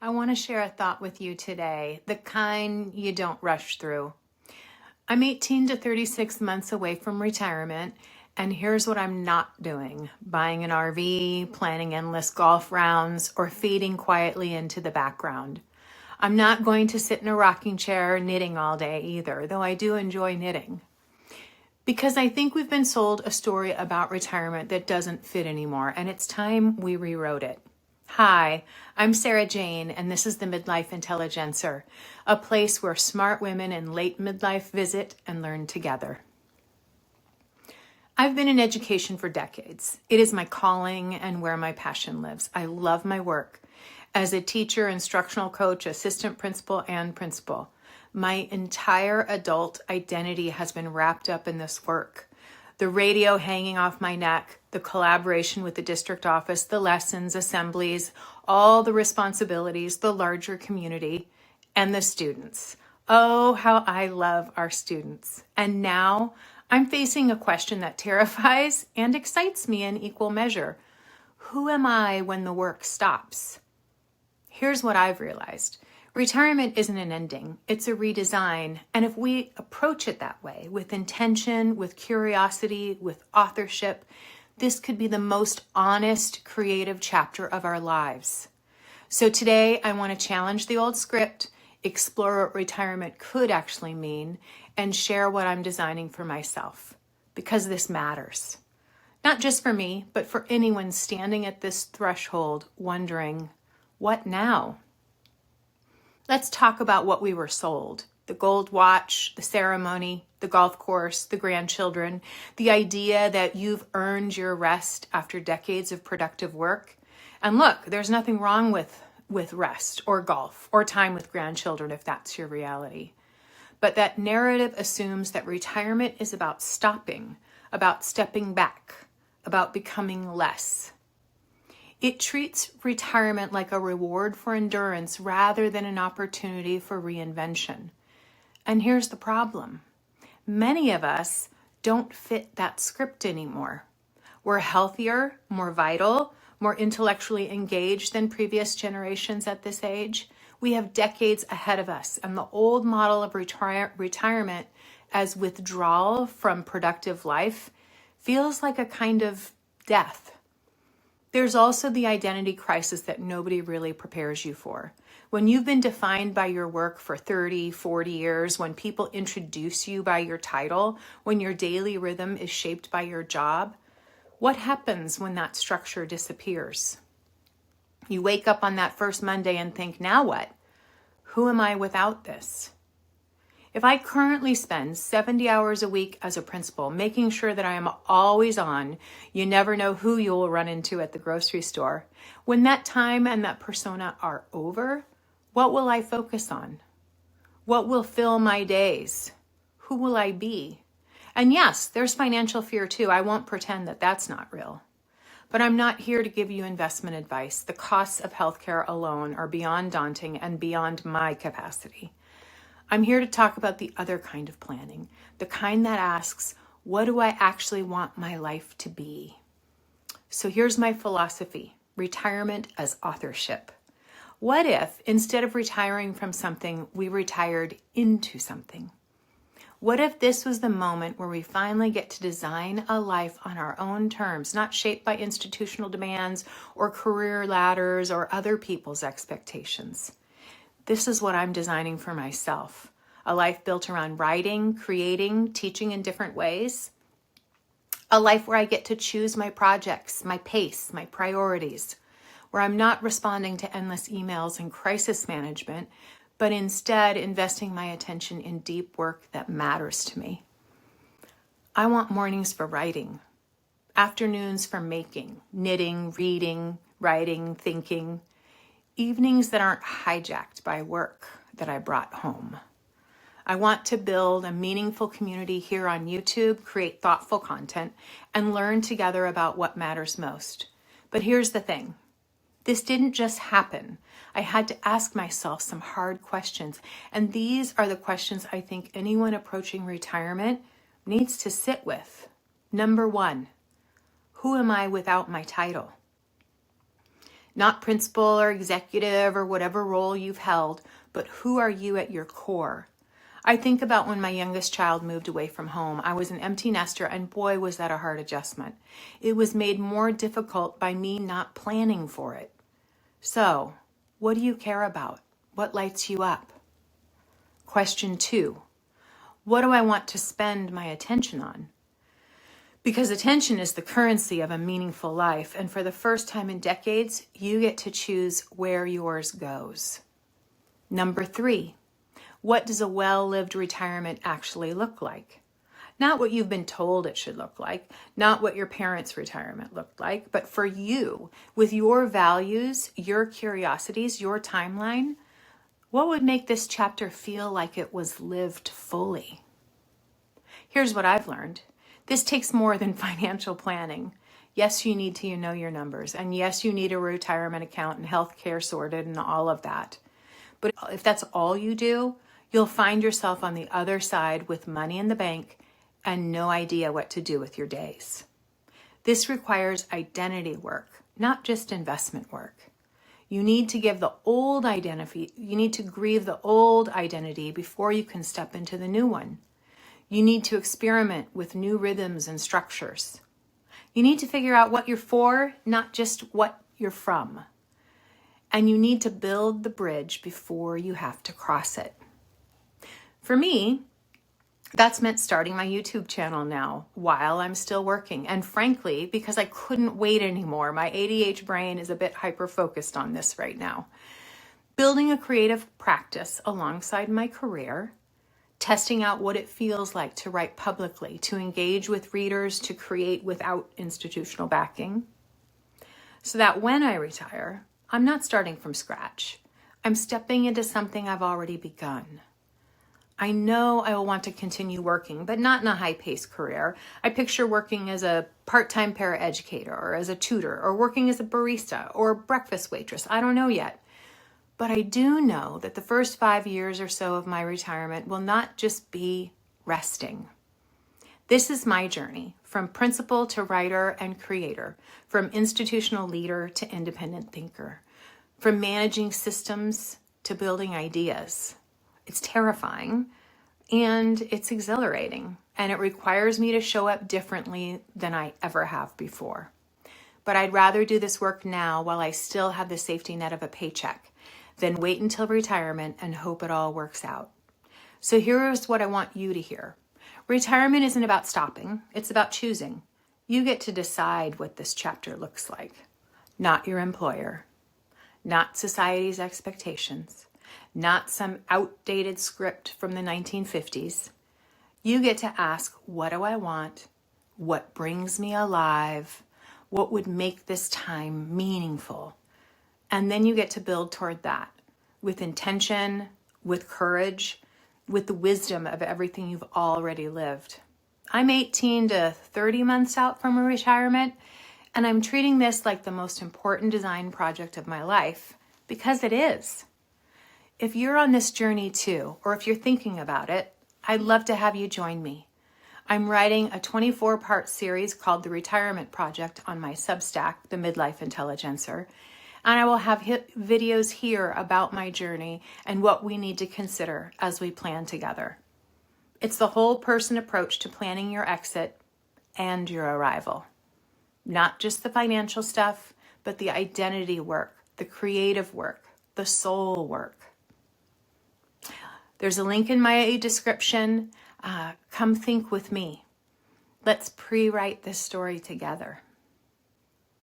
I want to share a thought with you today, the kind you don't rush through. I'm 18 to 36 months away from retirement, and here's what I'm not doing: buying an RV, planning endless golf rounds, or fading quietly into the background. I'm not going to sit in a rocking chair knitting all day either, though I do enjoy knitting. Because I think we've been sold a story about retirement that doesn't fit anymore, and it's time we rewrote it. Hi, I'm Sarah Jane, and this is the Midlife Intelligencer, a place where smart women in late midlife visit and learn together. I've been in education for decades. It is my calling and where my passion lives. I love my work as a teacher, instructional coach, assistant principal, and principal. My entire adult identity has been wrapped up in this work. The radio hanging off my neck, the collaboration with the district office, the lessons, assemblies, all the responsibilities, the larger community, and the students. Oh, how I love our students. And now I'm facing a question that terrifies and excites me in equal measure. Who am I when the work stops? Here's what I've realized. Retirement isn't an ending, it's a redesign. And if we approach it that way, with intention, with curiosity, with authorship, this could be the most honest, creative chapter of our lives. So today, I want to challenge the old script, explore what retirement could actually mean, and share what I'm designing for myself. Because this matters. Not just for me, but for anyone standing at this threshold wondering, what now? Let's talk about what we were sold. The gold watch, the ceremony, the golf course, the grandchildren, the idea that you've earned your rest after decades of productive work. And look, there's nothing wrong with rest or golf or time with grandchildren if that's your reality. But that narrative assumes that retirement is about stopping, about stepping back, about becoming less. It treats retirement like a reward for endurance rather than an opportunity for reinvention. And here's the problem. Many of us don't fit that script anymore. We're healthier, more vital, more intellectually engaged than previous generations at this age. We have decades ahead of us, and the old model of retirement as withdrawal from productive life feels like a kind of death. There's also the identity crisis that nobody really prepares you for. When you've been defined by your work for 30, 40 years, when people introduce you by your title, when your daily rhythm is shaped by your job, what happens when that structure disappears? You wake up on that first Monday and think, now what? Who am I without this? If I currently spend 70 hours a week as a principal, making sure that I am always on, you never know who you will run into at the grocery store. When that time and that persona are over, what will I focus on? What will fill my days? Who will I be? And yes, there's financial fear too. I won't pretend that that's not real. But I'm not here to give you investment advice. The costs of healthcare alone are beyond daunting and beyond my capacity. I'm here to talk about the other kind of planning, the kind that asks, what do I actually want my life to be? So here's my philosophy, retirement as authorship. What if, instead of retiring from something, we retired into something? What if this was the moment where we finally get to design a life on our own terms, not shaped by institutional demands or career ladders or other people's expectations? This is what I'm designing for myself. A life built around writing, creating, teaching in different ways. A life where I get to choose my projects, my pace, my priorities. Where I'm not responding to endless emails and crisis management, but instead investing my attention in deep work that matters to me. I want mornings for writing, afternoons for making, knitting, reading, writing, thinking. Evenings that aren't hijacked by work that I brought home. I want to build a meaningful community here on YouTube, create thoughtful content, and learn together about what matters most. But here's the thing. This didn't just happen. I had to ask myself some hard questions, and these are the questions I think anyone approaching retirement needs to sit with. Number one, who am I without my title? Not principal or executive or whatever role you've held, but who are you at your core? I think about when my youngest child moved away from home. I was an empty nester, and boy, was that a hard adjustment. It was made more difficult by me not planning for it. So, what do you care about? What lights you up? Question 2, what do I want to spend my attention on? Because attention is the currency of a meaningful life, and for the first time in decades, you get to choose where yours goes. Number 3, what does a well-lived retirement actually look like? Not what you've been told it should look like, not what your parents' retirement looked like, but for you, with your values, your curiosities, your timeline, what would make this chapter feel like it was lived fully? Here's what I've learned. This takes more than financial planning. Yes, you need to know your numbers. And yes, you need a retirement account and healthcare sorted and all of that. But if that's all you do, you'll find yourself on the other side with money in the bank and no idea what to do with your days. This requires identity work, not just investment work. You need to give the old identity, you need to grieve the old identity before you can step into the new one. You need to experiment with new rhythms and structures. You need to figure out what you're for, not just what you're from. And you need to build the bridge before you have to cross it. For me, that's meant starting my YouTube channel now while I'm still working. And frankly, because I couldn't wait anymore, my ADH brain is a bit hyper-focused on this right now. Building a creative practice alongside my career, testing out what it feels like to write publicly, to engage with readers, to create without institutional backing, so that when I retire, I'm not starting from scratch. I'm stepping into something I've already begun. I know I will want to continue working, but not in a high-paced career. I picture working as a part-time paraeducator or as a tutor or working as a barista or breakfast waitress. I don't know yet. But I do know that the first 5 years or so of my retirement will not just be resting. This is my journey from principal to writer and creator, from institutional leader to independent thinker, from managing systems to building ideas. It's terrifying and it's exhilarating, and it requires me to show up differently than I ever have before. But I'd rather do this work now while I still have the safety net of a paycheck than wait until retirement and hope it all works out. So here's what I want you to hear. Retirement isn't about stopping, it's about choosing. You get to decide what this chapter looks like, not your employer, not society's expectations, not some outdated script from the 1950s. You get to ask, what do I want? What brings me alive? What would make this time meaningful? And then you get to build toward that with intention, with courage, with the wisdom of everything you've already lived. I'm 18 to 30 months out from a retirement, and I'm treating this like the most important design project of my life, because it is. If you're on this journey too, or if you're thinking about it, I'd love to have you join me. I'm writing a 24-part series called The Retirement Project on my Substack, The Midlife Intelligencer, and I will have videos here about my journey and what we need to consider as we plan together. It's the whole person approach to planning your exit and your arrival. Not just the financial stuff, but the identity work, the creative work, the soul work. There's a link in my description. Come think with me. Let's pre-write this story together.